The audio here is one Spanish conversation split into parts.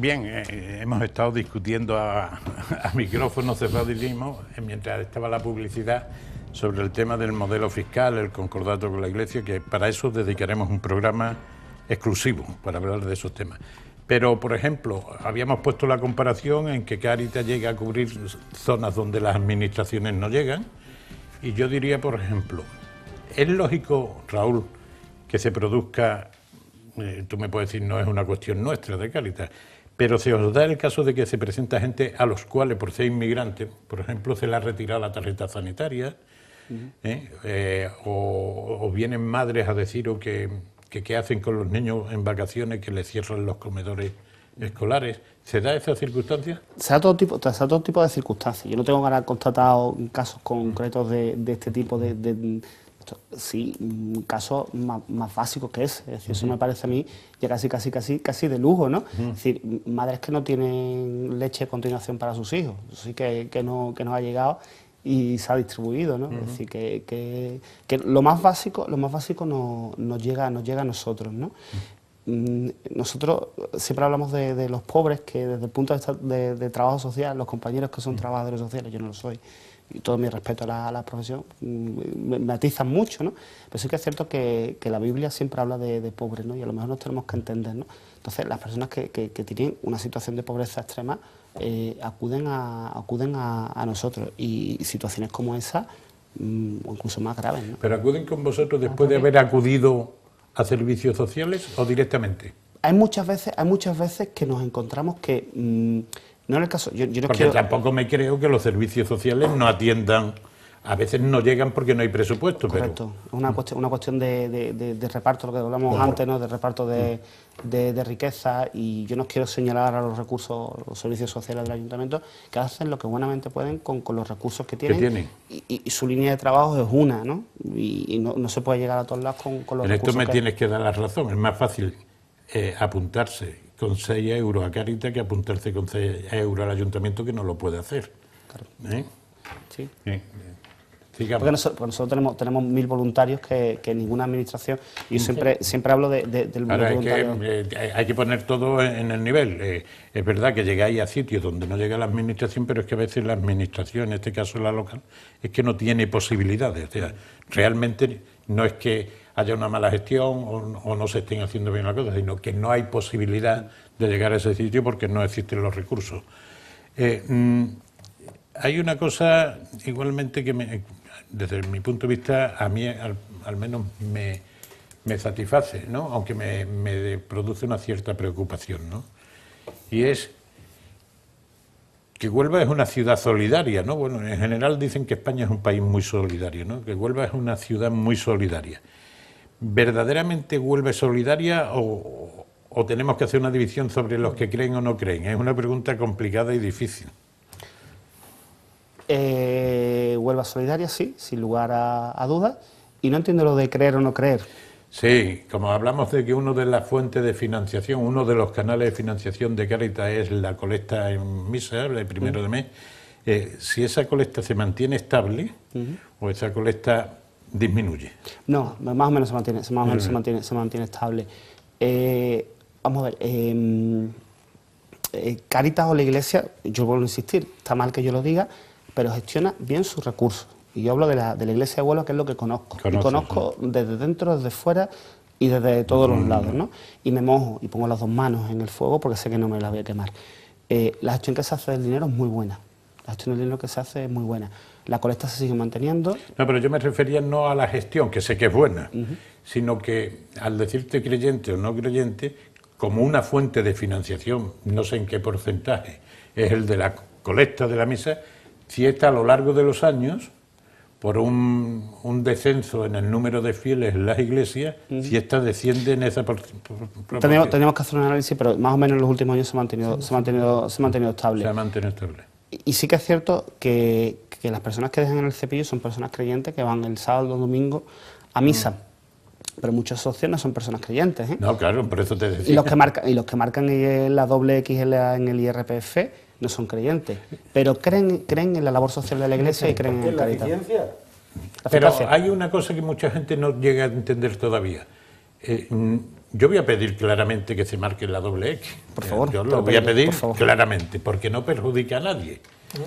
Bien, hemos estado discutiendo a micrófono cerrado y mismo, mientras estaba la publicidad, sobre el tema del modelo fiscal, el concordato con la Iglesia, que para eso dedicaremos un programa exclusivo para hablar de esos temas. Pero, por ejemplo, habíamos puesto la comparación en que Cáritas llega a cubrir zonas donde las administraciones no llegan, y yo diría, por ejemplo, es lógico, Raúl, que se produzca, tú me puedes decir, no es una cuestión nuestra de Cáritas, pero se os da el caso de que se presenta gente a los cuales, por ser inmigrantes, por ejemplo, se les ha retirado la tarjeta sanitaria, o vienen madres a deciros que qué hacen con los niños en vacaciones, que les cierran los comedores escolares. ¿Se da esa circunstancia? Se da todo tipo de circunstancias. Yo no tengo constatado casos concretos de este tipo sí, casos más básicos que ese. Es decir, eso me parece a mí ya casi de lujo, ¿no? Es decir, madres que no tienen leche de continuación para sus hijos. Eso sí que nos ha llegado y se ha distribuido, ¿no? Es decir, que lo más básico nos llega a nosotros, ¿no? Nosotros siempre hablamos de los pobres, que desde el punto de vista de trabajo social, los compañeros que son trabajadores sociales, yo no lo soy, y todo mi respeto a la profesión, me atizan mucho, ¿no? Pero sí que es cierto que la Biblia siempre habla de pobres, ¿no? Y a lo mejor nos tenemos que entender, ¿no? Entonces, las personas que tienen una situación de pobreza extrema acuden a nosotros, y situaciones como esa, o incluso más graves, ¿no? ¿Pero acuden con vosotros después de haber acudido a servicios sociales o directamente? Hay muchas veces que nos encontramos que... no en el caso... Yo no porque quiero... tampoco me creo que los servicios sociales no atiendan... A veces no llegan porque no hay presupuesto. Correcto. Pero... Es una cuestión de reparto, lo que hablamos antes, ¿no? De reparto de riqueza, y yo no quiero señalar a los servicios sociales del ayuntamiento, que hacen lo que buenamente pueden con los recursos que tienen. Y su línea de trabajo es una, ¿no? Y no se puede llegar a todos lados con los recursos. En esto me tienes que dar la razón. Es más fácil apuntarse con 6 euros a Cáritas que apuntarse con 6 euros al ayuntamiento, que no lo puede hacer. Claro. Sí. Porque nosotros tenemos 1000 voluntarios que ninguna administración... Y yo siempre hablo del voluntario. Hay que poner todo en el nivel. Es verdad que llegáis a sitios donde no llega la administración, pero es que a veces la administración, en este caso la local, es que no tiene posibilidades. O sea, realmente no es que haya una mala gestión o no se estén haciendo bien las cosas, sino que no hay posibilidad de llegar a ese sitio porque no existen los recursos. Hay una cosa igualmente que desde mi punto de vista, a mí al menos me satisface, ¿no? Aunque me produce una cierta preocupación, ¿no? Y es que Huelva es una ciudad solidaria, ¿no? Bueno, en general dicen que España es un país muy solidario, ¿no? Que Huelva es una ciudad muy solidaria. ¿Verdaderamente Huelva es solidaria o tenemos que hacer una división sobre los que creen o no creen? Es una pregunta complicada y difícil. Huelva solidaria, sí, sin lugar a dudas, y no entiendo lo de creer o no creer. Sí, como hablamos de que una de las fuentes de financiación, uno de los canales de financiación de Cáritas es la colecta en misa, el primero de mes, si esa colecta se mantiene estable o esa colecta disminuye. No, más o menos se mantiene estable. Vamos a ver, Cáritas o la Iglesia, yo vuelvo a insistir, está mal que yo lo diga, pero gestiona bien sus recursos. Y yo hablo de la Iglesia de Huelva, que es lo que conozco. Y conozco desde dentro, desde fuera y desde todos los lados, ¿no? Y me mojo y pongo las 2 manos en el fuego porque sé que no me las voy a quemar. La gestión que se hace del dinero es muy buena. La gestión del dinero que se hace es muy buena. La colecta se sigue manteniendo. No, pero yo me refería no a la gestión, que sé que es buena, sino que al decirte creyente o no creyente, como una fuente de financiación, no sé en qué porcentaje, es el de la colecta de la misa. Si esta a lo largo de los años, por un descenso en el número de fieles en las iglesias, si esta desciende en esa proporción. Tenemos que hacer un análisis, pero más o menos en los últimos años se ha mantenido estable. Se ha mantenido estable. Y sí que es cierto que las personas que dejan el cepillo son personas creyentes que van el sábado o domingo a misa. Pero muchas socios son personas creyentes, ¿eh? No, claro, por eso te decía. Y los que marcan la doble X en el IRPF no son creyentes, pero creen en la labor social de la Iglesia y creen en Cáritas. Pero hay una cosa que mucha gente no llega a entender todavía. Yo voy a pedir claramente que se marque la doble X. Por favor. Yo lo voy a pedir claramente, porque no perjudica a nadie.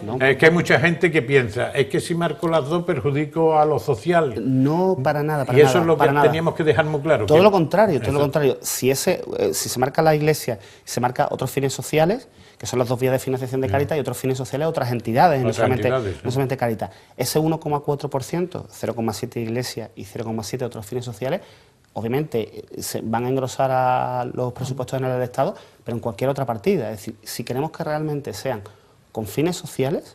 No. Es que hay mucha gente que piensa, es que si marco las dos perjudico a los sociales. No, para nada, para y eso nada, es lo que para nada. teníamos que dejar muy claro. Todo lo contrario, todo lo contrario. Si se marca la Iglesia, se marca otros fines sociales, que son las dos vías de financiación de Cáritas, y otros fines sociales, otras entidades, no solamente Cáritas. Ese 1,4%, 0,7 Iglesia y 0,7 otros fines sociales, obviamente se van a engrosar a los presupuestos generales del Estado, pero en cualquier otra partida. Es decir, si queremos que realmente sean con fines sociales,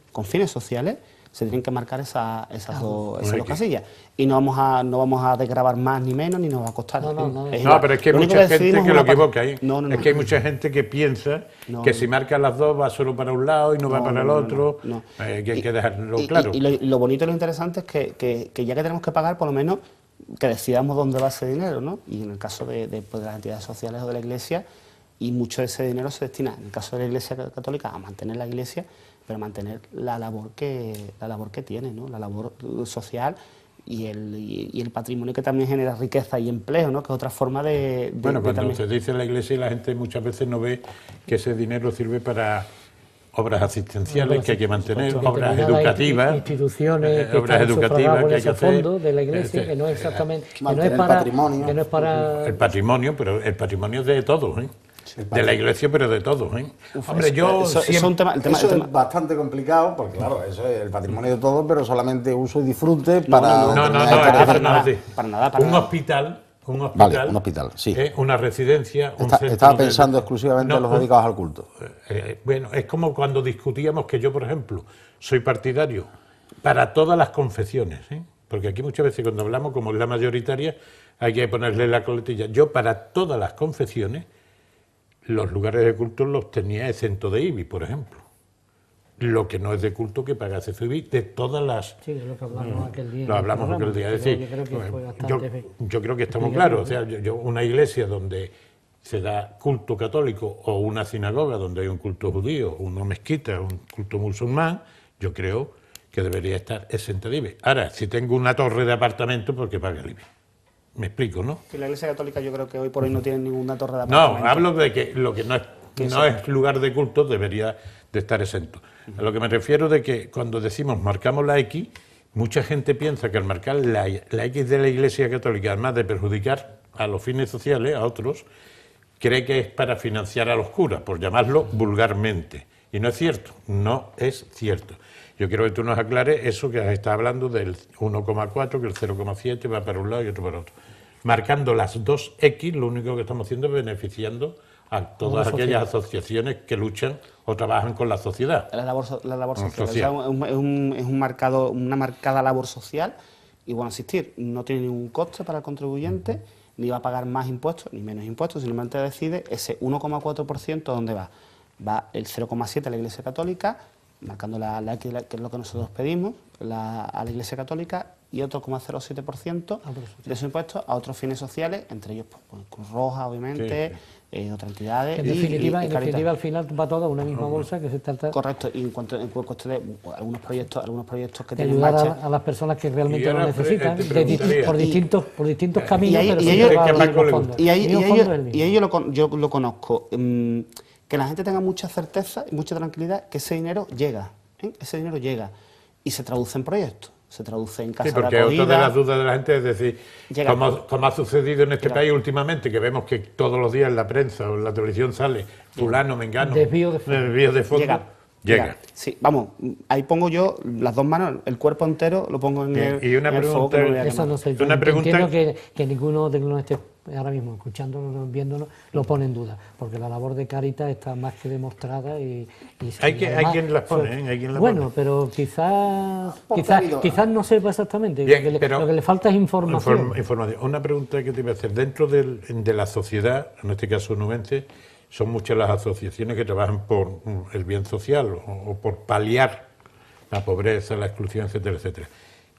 se tienen que marcar esas dos casillas. Y no vamos a desgravar más ni menos, ni nos va a costar. No, pero es que hay mucha gente que lo equivoca ahí. Es que hay mucha gente que piensa que si marca las dos va solo para un lado y no va para el otro. Que hay que dejarlo claro. Y lo bonito y lo interesante es que ya que tenemos que pagar, por lo menos que decidamos dónde va ese dinero, ¿no? Y en el caso de las entidades sociales o de la Iglesia, y mucho de ese dinero se destina, en el caso de la Iglesia Católica, a mantener la Iglesia, pero mantener la labor que tiene, ¿no? La labor social y el patrimonio que también genera riqueza y empleo, ¿no? Que es otra forma de bueno, cuando también... se dice la Iglesia, la gente muchas veces no ve que ese dinero sirve para obras asistenciales que hay que mantener, obras educativas, instituciones que obras educativas que hay que hacer, fondo de la Iglesia, que no es exactamente, que no es para el patrimonio, pero el patrimonio es de todos, ¿eh? De la Iglesia, pero de todos, ¿eh? Hombre, eso es bastante complicado, porque claro, eso es el patrimonio de todos, pero solamente uso y disfrute para... Para nada. Un hospital, vale, un hospital, sí. Una residencia, un centro... Estaba pensando exclusivamente en los dedicados al culto. Bueno, es como cuando discutíamos que yo, por ejemplo, soy partidario para todas las confesiones, ¿eh? Porque aquí muchas veces cuando hablamos, como es la mayoritaria, hay que ponerle la coletilla. Yo para todas las confesiones, los lugares de culto los tenía exentos de IBI, por ejemplo. Lo que no es de culto que pagase su IBI de todas las... Sí, lo que hablamos aquel día. Lo hablamos aquel día. Es decir, yo creo que estamos claros. O sea, una iglesia donde se da culto católico o una sinagoga donde hay un culto judío, una mezquita, un culto musulmán, yo creo que debería estar exenta de IBI. Ahora, si tengo una torre de apartamento, ¿por qué paga el IBI? Me explico, ¿no? Que la Iglesia Católica yo creo que hoy por hoy no tiene ninguna torre de apartamento. No, hablo de que lo que no es lugar de culto debería de estar exento. A lo que me refiero de que cuando decimos marcamos la X, mucha gente piensa que al marcar la X de la Iglesia Católica, además de perjudicar a los fines sociales, a otros, cree que es para financiar a los curas, por llamarlo vulgarmente. Y no es cierto, no es cierto. Yo quiero que tú nos aclares eso que has estado hablando del 1,4, que el 0,7 va para un lado y otro para otro. Marcando las dos X, lo único que estamos haciendo es beneficiando a todas aquellas asociaciones que luchan o trabajan con la sociedad. La labor social. O sea, es una marcada labor social y, bueno, asistir no tiene ningún coste para el contribuyente, ni va a pagar más impuestos ni menos impuestos, simplemente decide ese 1,4% dónde va. Va el 0,7 a la Iglesia Católica, marcando la X, que es lo que nosotros pedimos, a la Iglesia Católica, y otro 0,07% de esos impuestos a otros fines sociales, entre ellos pues, Cruz Roja, obviamente, otras entidades. En definitiva, al final va todo a una misma bolsa que se trata... Correcto, y en cuanto de algunos proyectos que de tienen ayudar a las personas que realmente lo necesitan, por distintos caminos, y ahí yo lo conozco. Que la gente tenga mucha certeza y mucha tranquilidad que ese dinero llega, ese dinero llega y se traduce en proyectos, se traduce en casas de acogida. Porque otra de las dudas de la gente es decir, como ha sucedido en este país últimamente, que vemos que todos los días en la prensa o en la televisión sale fulano, mengano, desvío de fondo. Llega. Sí, vamos, ahí pongo yo las dos manos, el cuerpo entero lo pongo en el fuego. Eso no sé, entiendo que ninguno de los que esté ahora mismo escuchándonos, viéndonos, lo pone en duda, porque la labor de Cáritas está más que demostrada y hay quien las pone, bueno, pero quizás no sepa exactamente. Bien, lo que le falta es información. Una pregunta que te iba a hacer, dentro de la sociedad, en este caso nubense, son muchas las asociaciones que trabajan por el bien social o por paliar la pobreza, la exclusión, etcétera, etcétera.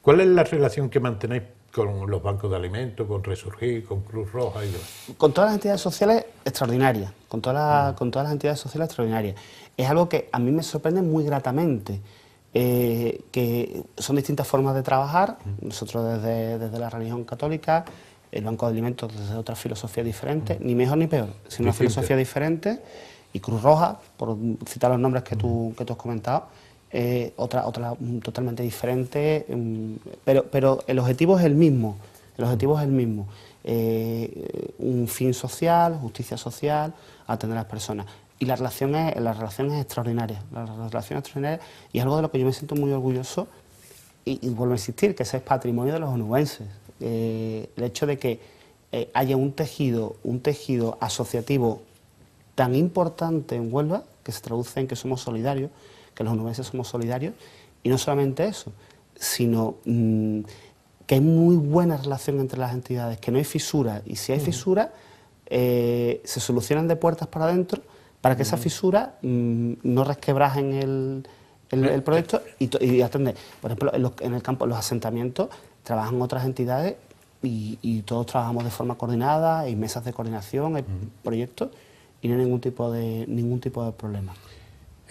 ¿Cuál es la relación que mantenéis con los bancos de alimentos, con Resurgir, con Cruz Roja y demás? Con todas las entidades sociales, extraordinarias. Con todas las entidades sociales, extraordinarias. Es algo que a mí me sorprende muy gratamente, que son distintas formas de trabajar. Nosotros desde la religión católica el Banco de Alimentos desde otra filosofía diferente, ni mejor ni peor, sino una filosofía diferente, y Cruz Roja, por citar los nombres que tú has comentado, otra totalmente diferente, pero el objetivo es el mismo, un fin social, justicia social, atender a las personas. Y la relación es extraordinaria, y es algo de lo que yo me siento muy orgulloso, y vuelvo a insistir, que ese es patrimonio de los onubenses. El hecho de que haya un tejido asociativo tan importante en Huelva, que se traduce en que somos solidarios, que los onubenses somos solidarios, y no solamente eso, sino que hay muy buena relación entre las entidades, que no hay fisuras, y si hay fisuras, se solucionan de puertas para adentro, para que esas fisuras no resquebrajen el proyecto y atender. Por ejemplo, en el campo, en los asentamientos, trabajan otras entidades y todos trabajamos de forma coordinada, hay mesas de coordinación, hay proyectos, y no hay ningún tipo de problema.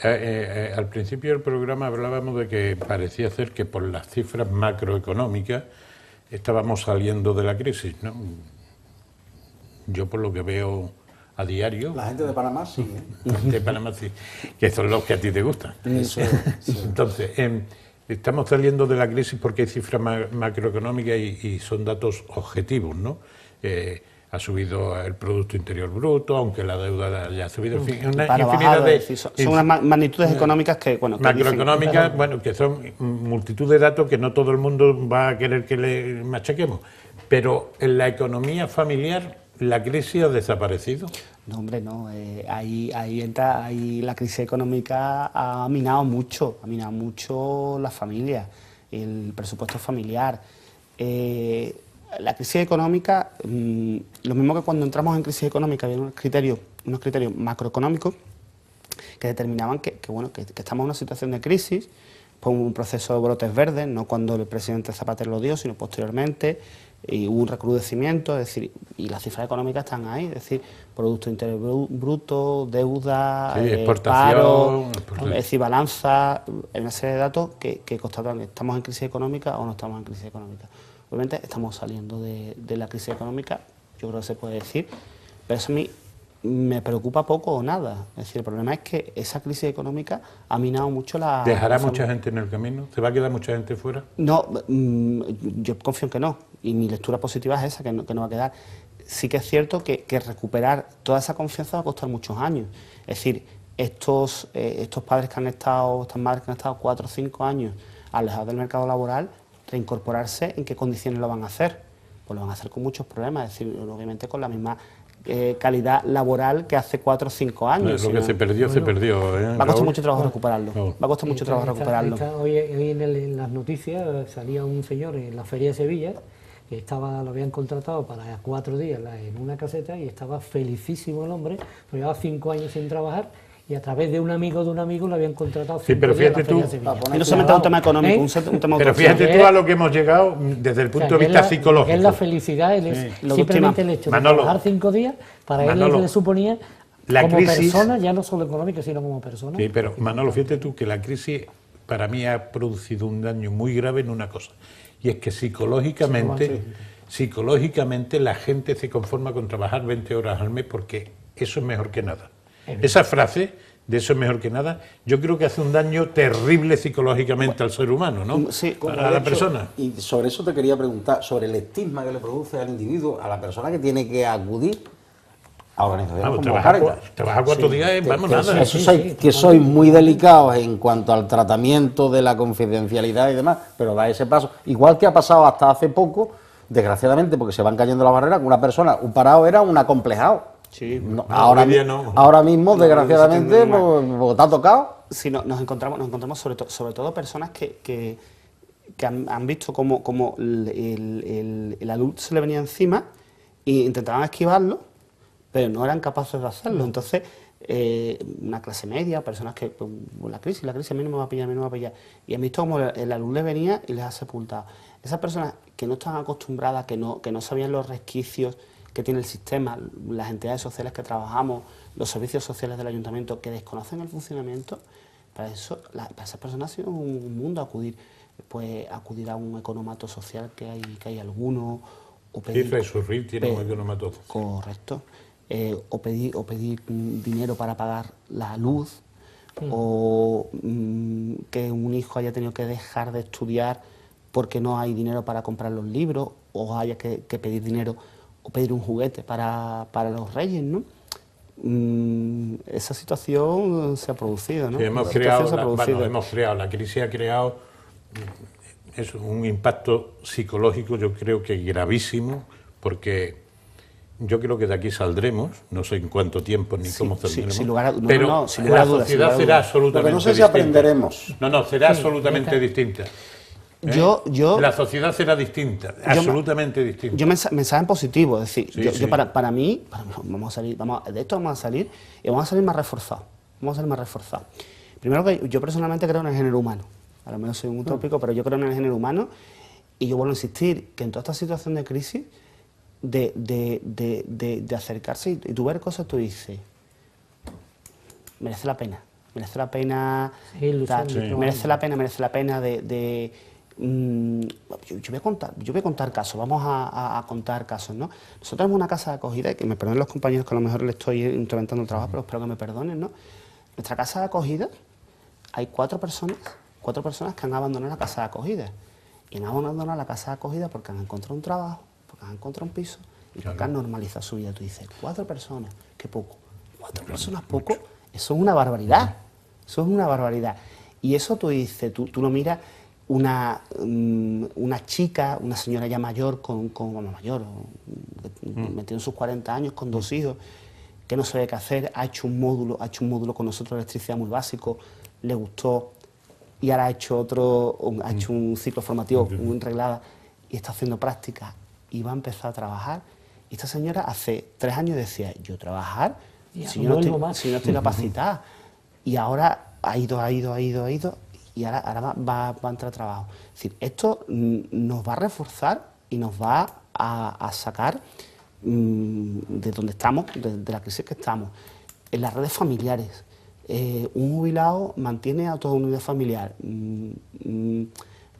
Al principio del programa hablábamos de que parecía ser que por las cifras macroeconómicas estábamos saliendo de la crisis, ¿no? Yo por lo que veo a diario... La gente de Panamá sí. La gente de Panamá sí, que son los que a ti te gustan. Eso, sí. Entonces, estamos saliendo de la crisis porque hay cifras macroeconómicas y son datos objetivos, ¿no? Ha subido el Producto Interior Bruto, aunque la deuda ya ha subido. En fin, una infinidad de... Son unas magnitudes económicas que... macroeconómicas, que son multitud de datos que no todo el mundo va a querer que le machaquemos. Pero en la economía familiar, ¿la crisis ha desaparecido? No, hombre, no. Ahí la crisis económica ha minado mucho la familia, el presupuesto familiar. La crisis económica, lo mismo que cuando entramos en crisis económica, había unos criterios macroeconómicos que determinaban que estamos en una situación de crisis, por un proceso de brotes verdes, no cuando el presidente Zapatero lo dio, sino posteriormente, y hubo un recrudecimiento, es decir, y las cifras económicas están ahí, es decir, Producto Interior Bruto, deuda, paro, es decir, balanza, hay una serie de datos que constatan que estamos en crisis económica o no estamos en crisis económica. Obviamente estamos saliendo de la crisis económica, yo creo que se puede decir, pero eso a mí me preocupa poco o nada. Es decir, el problema es que esa crisis económica ha minado mucho la... ¿Dejará mucha gente en el camino? ¿Se va a quedar mucha gente fuera? No, yo confío en que no, y mi lectura positiva es esa, que no va a quedar. Sí que es cierto que recuperar toda esa confianza va a costar muchos años. Es decir, estos padres que han estado, estas madres que han estado 4 o 5 años alejados del mercado laboral, reincorporarse, ¿en qué condiciones lo van a hacer? Pues lo van a hacer con muchos problemas, es decir, obviamente con la misma calidad laboral que hace 4 o 5 años. Lo que se perdió, se perdió. Va a costar mucho trabajo recuperarlo. Va a costar mucho trabajo recuperarlo. Hoy en las noticias salía un señor en la Feria de Sevilla que lo habían contratado para 4 días en una caseta y estaba felicísimo el hombre, pero llevaba 5 años sin trabajar. Y a través de un amigo lo habían contratado. Sí, pero fíjate tú, y no solamente un tema económico, un tema pero fíjate tú a lo que hemos llegado desde el punto de vista psicológico. Es la felicidad, simplemente el hecho de trabajar 5 días, para él le suponía como persona, ya no solo económica, sino como persona. Sí, pero Manolo, fíjate tú que la crisis para mí ha producido un daño muy grave en una cosa, y es que psicológicamente la gente se conforma con trabajar 20 horas al mes porque eso es mejor que nada. Esa frase de eso es mejor que nada, yo creo que hace un daño terrible psicológicamente al ser humano, ¿no? Sí, para la persona. Y sobre eso te quería preguntar, sobre el estigma que le produce al individuo, a la persona que tiene que acudir a organizaciones como Cáritas. Trabaja 4 días, vamos, nada. Eso sois muy delicados en cuanto al tratamiento de la confidencialidad y demás, pero da ese paso. Igual que ha pasado hasta hace poco, desgraciadamente, porque se van cayendo las barreras, que una persona, un parado era un acomplejado. Sí, ahora mismo, desgraciadamente, porque te ha tocado. Sí, nos encontramos sobre todo personas que han visto como el adulto se le venía encima e intentaban esquivarlo, pero no eran capaces de hacerlo. Entonces, una clase media, personas que, pues, la crisis a mí no me va a pillar, y han visto como el alumno le venía y les ha sepultado. Esas personas que no están acostumbradas, que no sabían los resquicios que tiene el sistema, las entidades sociales que trabajamos, los servicios sociales del ayuntamiento, que desconocen el funcionamiento, para esas personas ha sido un mundo acudir a un economato social que hay alguno, o pedir... Cifra y Surril tiene un economatodo. Correcto. O pedir dinero para pagar la luz, o que un hijo haya tenido que dejar de estudiar porque no hay dinero para comprar los libros, o haya que pedir dinero o pedir un juguete para los reyes, ¿no? Esa situación se ha producido, ¿no? Sí, hemos creado, la crisis ha creado un impacto psicológico, yo creo que gravísimo, porque yo creo que de aquí saldremos, no sé en cuánto tiempo ni cómo saldremos, pero la sociedad será absolutamente distinta. No sé si aprenderemos. No, será absolutamente distinta. La sociedad será distinta, absolutamente distinta. Yo mensaje positivo, es decir, Sí. Para mí, de esto vamos a salir y vamos a salir más reforzados. Primero que yo personalmente creo en el género humano. A lo mejor soy un utópico, pero yo creo en el género humano, y yo vuelvo a insistir que en toda esta situación de crisis, de acercarse y tú ver cosas, tú dices, merece la pena, merece la pena yo voy a contar casos, vamos a contar casos, ¿no? Nosotros tenemos una casa de acogida, y que me perdonen los compañeros que a lo mejor le estoy incrementando el trabajo, pero espero que me perdonen, ¿no? Nuestra casa de acogida, hay cuatro personas que han abandonado la casa de acogida, y han abandonado la casa de acogida porque han encontrado un trabajo, porque han encontrado un piso, y porque han normalizado su vida. Tú dices, 4 personas, qué poco. 4 personas, poco, eso es una barbaridad, y eso tú dices, tú lo miras, una chica, una señora ya mayor, metido en sus 40 años, con 2 hijos, que no sabe qué hacer, ha hecho un módulo con nosotros de electricidad muy básico, le gustó, y ahora ha hecho un ciclo formativo muy reglada, y está haciendo prácticas, y va a empezar a trabajar. Y esta señora hace 3 años decía, yo trabajar, si yo no estoy capacitada, y ahora ha ido, y ahora va a entrar a trabajo. Es decir, esto nos va a reforzar y nos va a sacar de donde estamos, de la crisis que estamos. En las redes familiares, un jubilado mantiene a toda una unidad familiar.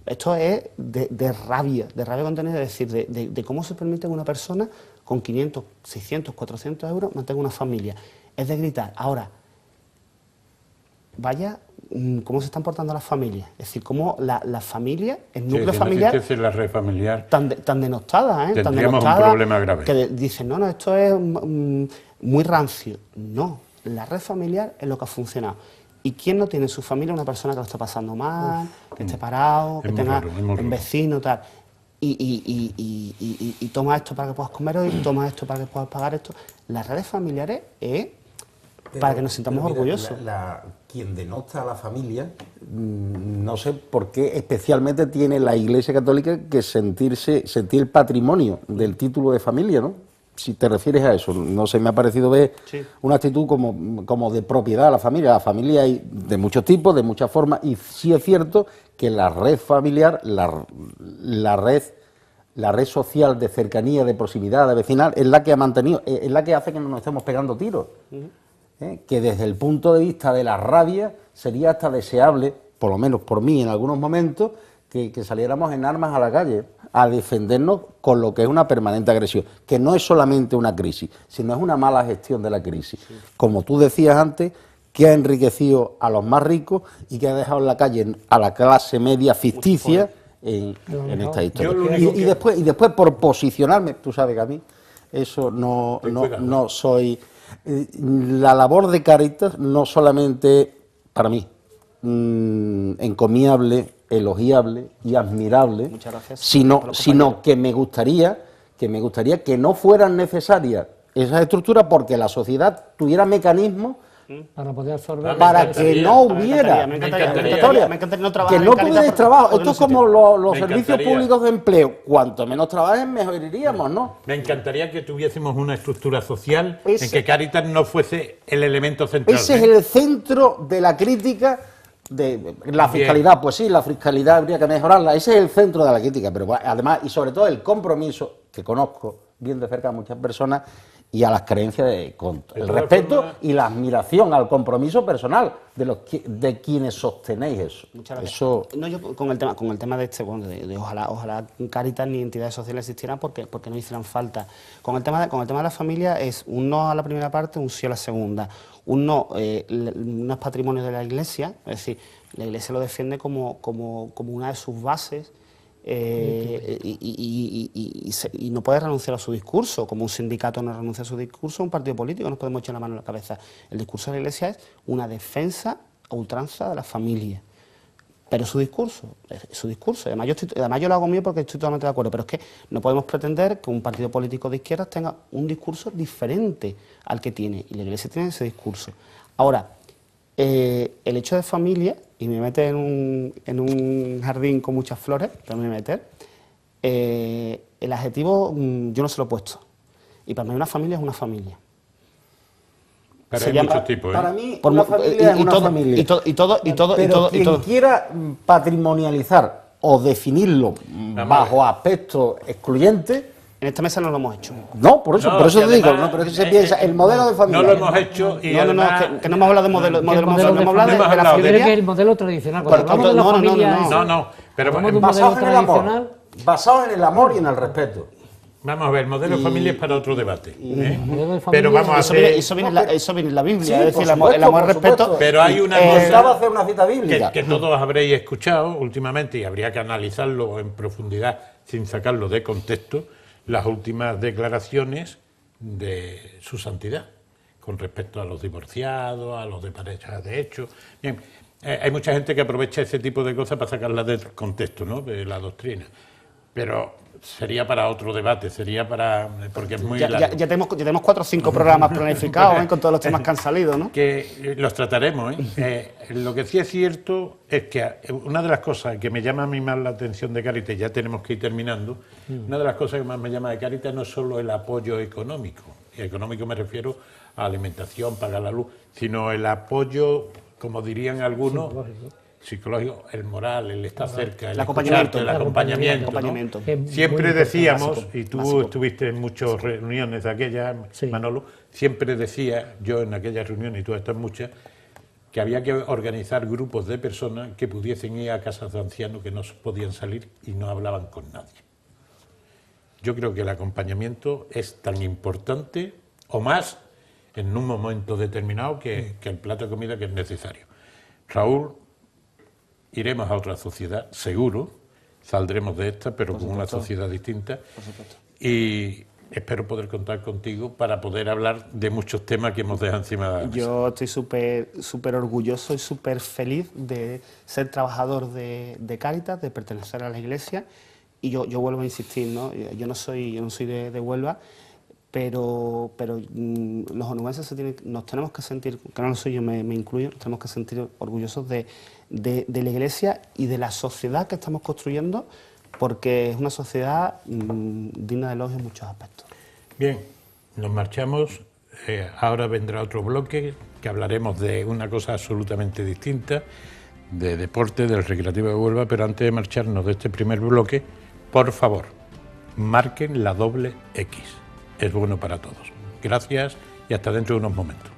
Esto es de rabia contenida, es decir, de cómo se permite que una persona con 500, 600, 400 euros mantenga una familia. Es de gritar. Ahora, vaya cómo se están portando las familias, es decir, cómo la familia, el núcleo familiar, la red familiar tan denostada, tendríamos un problema grave. Que dicen, no, esto es muy rancio. No, la red familiar es lo que ha funcionado. ¿Y quién no tiene en su familia una persona que lo está pasando mal, que esté parado, que tenga un vecino, tal? Y toma esto para que puedas comer hoy, toma esto para que puedas pagar esto. Las redes familiares es para que nos sintamos orgullosos. Quien denota a la familia, no sé por qué especialmente tiene la Iglesia Católica que sentir el patrimonio del título de familia, ¿no? Si te refieres a eso, no sé, me ha parecido ver una actitud como de propiedad a la familia. La familia hay de muchos tipos, de muchas formas, y sí es cierto que la red familiar, la red social de cercanía, de proximidad, de vecinal, es la que ha mantenido, es la que hace que no nos estemos pegando tiros. Que desde el punto de vista de la rabia sería hasta deseable, por lo menos por mí en algunos momentos, que saliéramos en armas a la calle a defendernos con lo que es una permanente agresión, que no es solamente una crisis, sino es una mala gestión de la crisis. Sí. Como tú decías antes, que ha enriquecido a los más ricos y que ha dejado en la calle a la clase media ficticia en esta historia. Y después por posicionarme, tú sabes que a mí eso no soy... La labor de Cáritas no solamente para mí encomiable, elogiable y admirable, sino que me gustaría que no fueran necesarias esas estructuras porque la sociedad tuviera mecanismos para poder absorber, para que no hubiera que no tuvierais trabajo. Esto es como los servicios públicos de empleo, cuanto menos trabajen mejor iríamos, ¿no? Me encantaría que tuviésemos una estructura social en que Cáritas no fuese el elemento central. Ese es el centro de la crítica de la fiscalidad. Pues sí, la fiscalidad habría que mejorarla, ese es el centro de la crítica, pero además y sobre todo el compromiso que conozco bien de cerca a muchas personas y a las creencias el todas respeto formas, y la admiración al compromiso personal de quienes sostenéis eso. Muchas gracias. Eso No, yo con el tema de este, bueno, de ojalá Cáritas ni entidades sociales existieran porque no hicieran falta. Con el tema de la familia es un no a la primera parte, un sí a la segunda. Un no es patrimonio de la Iglesia, es decir, la Iglesia lo defiende como una de sus bases. Y no puede renunciar a su discurso, como un sindicato no renuncia a su discurso, un partido político no podemos echar la mano en la cabeza. El discurso de la Iglesia es una defensa a ultranza de la familia, pero su discurso, además yo lo hago mío porque estoy totalmente de acuerdo, pero es que no podemos pretender que un partido político de izquierdas tenga un discurso diferente al que tiene, y la Iglesia tiene ese discurso. Ahora, el hecho de familia, y me mete en un jardín con muchas flores, pero me voy a meter, el adjetivo yo no se lo he puesto. Y para mí una familia es una familia. Pero Se hay llama- muchos tipos, ¿eh? para mí Por una mu- familia es y una todo- familia. Pero Quien quiera patrimonializar o definirlo bajo aspectos excluyentes, en esta mesa no lo hemos hecho. no, por eso No, te y digo, además, no, pero es que se piensa, el modelo de familia. No lo hemos hecho y No, además, que no hemos hablado de modelo, el modelo no hemos de hablado familia. de la Hemos hablado de- Pero familia. que el modelo tradicional, cuando hablamos de la no, familia... no, es- No, pero hablamos de un Basados modelo en el amor, tradicional. basados en el amor y en el respeto. vamos a ver, el modelo de familia es para otro debate. ¿eh? modelo de familia- Pero vamos a Eso hacer... viene en la Biblia, Sí, es decir, por el amor, supuesto, el por respeto. supuesto. Pero hay una Intentaba cosa hacer una cita bíblica. que todos habréis escuchado últimamente y habría que analizarlo en profundidad sin sacarlo de contexto, las últimas declaraciones de su santidad con respecto a los divorciados, a los de parejas de hecho. Bien, hay mucha gente que aprovecha ese tipo de cosas para sacarlas del contexto, ¿no?, de la doctrina. Pero sería para otro debate, sería para... porque es muy largo. Ya tenemos 4 o 5 programas planificados con todos los temas que han salido, ¿no? Que los trataremos. Lo que sí es cierto es que una de las cosas que me llama a mí más la atención de Cáritas, ya tenemos que ir terminando, una de las cosas que más me llama de Cáritas no es solo el apoyo económico, y económico me refiero a alimentación, pagar la luz, sino el apoyo, como dirían algunos, psicológico, el moral, el estar cerca, el acompañamiento, escucharte, el acompañamiento. acompañamiento. ¿no? Que es muy Siempre importante. decíamos, Básico, y tú básico. estuviste en muchas reuniones de aquellas, Sí. Manolo, siempre decía yo en aquellas reuniones, y tú estás muchas, que había que organizar grupos de personas que pudiesen ir a casas de ancianos que no podían salir y no hablaban con nadie. Yo creo que el acompañamiento es tan importante o más en un momento determinado que el plato de comida que es necesario. Raúl, iremos a otra sociedad, seguro, saldremos de esta, pero con una sociedad distinta. Y espero poder contar contigo para poder hablar de muchos temas que hemos dejado encima de la mesa. Yo estoy súper orgulloso y súper feliz de ser trabajador de Cáritas, de pertenecer a la Iglesia. Y yo vuelvo a insistir, ¿no? Yo no soy de Huelva, pero los onubenses nos tenemos que sentir, que no lo soy yo, me incluyo, nos tenemos que sentir orgullosos de la Iglesia y de la sociedad que estamos construyendo, porque es una sociedad digna de elogio en muchos aspectos. Bien, nos marchamos. Ahora vendrá otro bloque que hablaremos de una cosa absolutamente distinta, de deporte, del Recreativo de Huelva, pero antes de marcharnos de este primer bloque, por favor, marquen la doble X. Es bueno para todos. Gracias y hasta dentro de unos momentos.